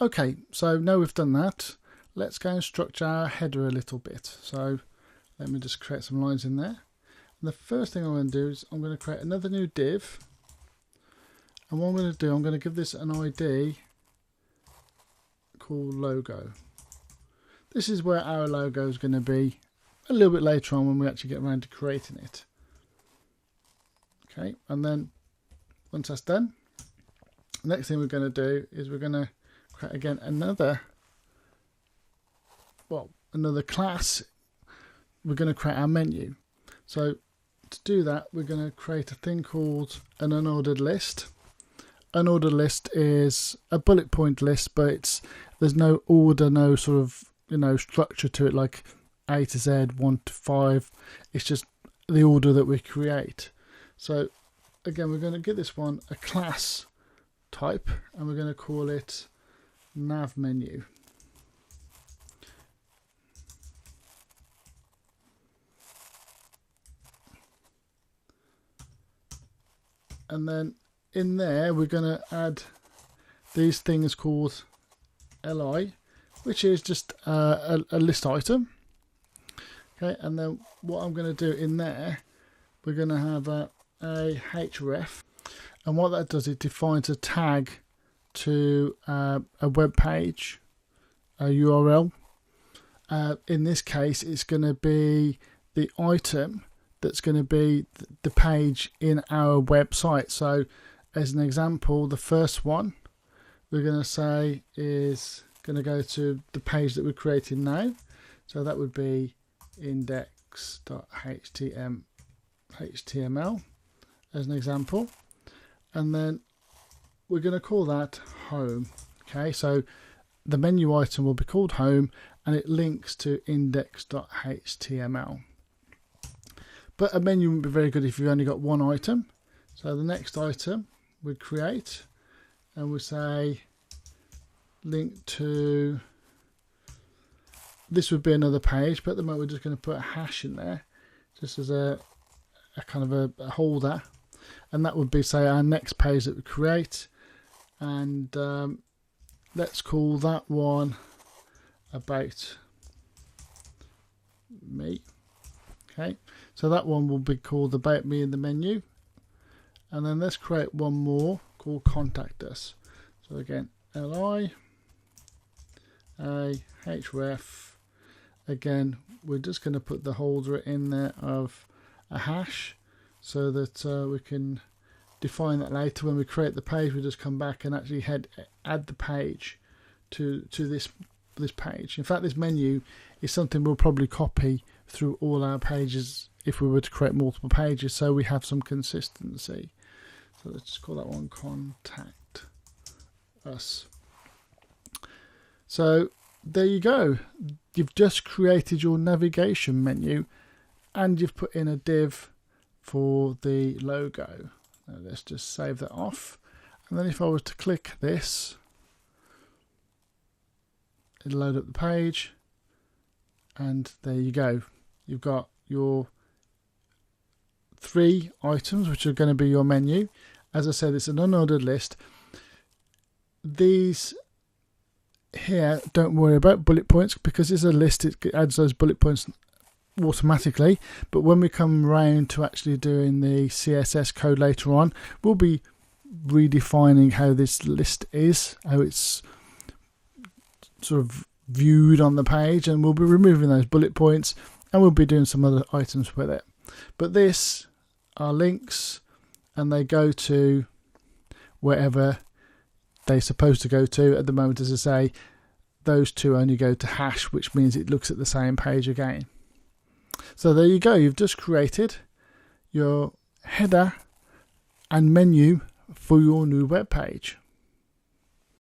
Okay, so now we've done that, let's go and structure our header a little bit. So let me just create some lines in there. And the first thing I'm going to do is I'm going to create another new div. And what I'm going to do, I'm going to give this an ID called logo. This is where our logo is going to be a little bit later on when we actually get around to creating it. Okay, and then once that's done, the next thing we're going to do is we're going to create again another class. We're going to create our menu. So to do that, we're going to create a thing called an unordered list. Unordered list is a bullet point list, but there's no order, no sort of structure to it like A to Z, 1 to 5. It's just the order that we create. So again, we're going to give this one a class type, and we're going to call it nav menu. And then in there we're going to add these things called li, which is just a list item. Okay, and then what I'm going to do in there, we're going to have a href, and what that does, it defines a tag to a web page, a URL. In this case, it's going to be the item that's going to be the page in our website. So as an example, the first one we're going to say is going to go to the page that we're creating now. So that would be index.html as an example, and then we're going to call that home. Okay, so the menu item will be called home, and it links to index.html. But a menu wouldn't be very good if you've only got one item. So the next item we create, and we say link to, this would be another page, but at the moment we're just going to put a hash in there just as a kind of a holder, and that would be, say, our next page that we create. And let's call that one about me. Okay, so that one will be called about me in the menu. And then let's create one more called contact us. So again, li a href. Again, we're just going to put the holder in there of a hash, so that we can define that later when we create the page. We just come back and actually add the page to this page. In fact, this menu is something we'll probably copy through all our pages if we were to create multiple pages, so we have some consistency. So let's just call that one contact us. So there you go. You've just created your navigation menu, and you've put in a div for the logo. Now let's just save that off, and then if I was to click this, it'll load up the page, and there you go. You've got your 3 items which are going to be your menu. As I said, it's an unordered list. These here, don't worry about bullet points, because it's a list, it adds those bullet points automatically. But when we come around to actually doing the CSS code later on, we'll be redefining how this list is, how it's sort of viewed on the page, and we'll be removing those bullet points, and we'll be doing some other items with it. But this are links, and they go to wherever they're supposed to go to. At the moment, as I say, those 2 only go to hash, which means it looks at the same page again. So there you go. You've just created your header and menu for your new web page.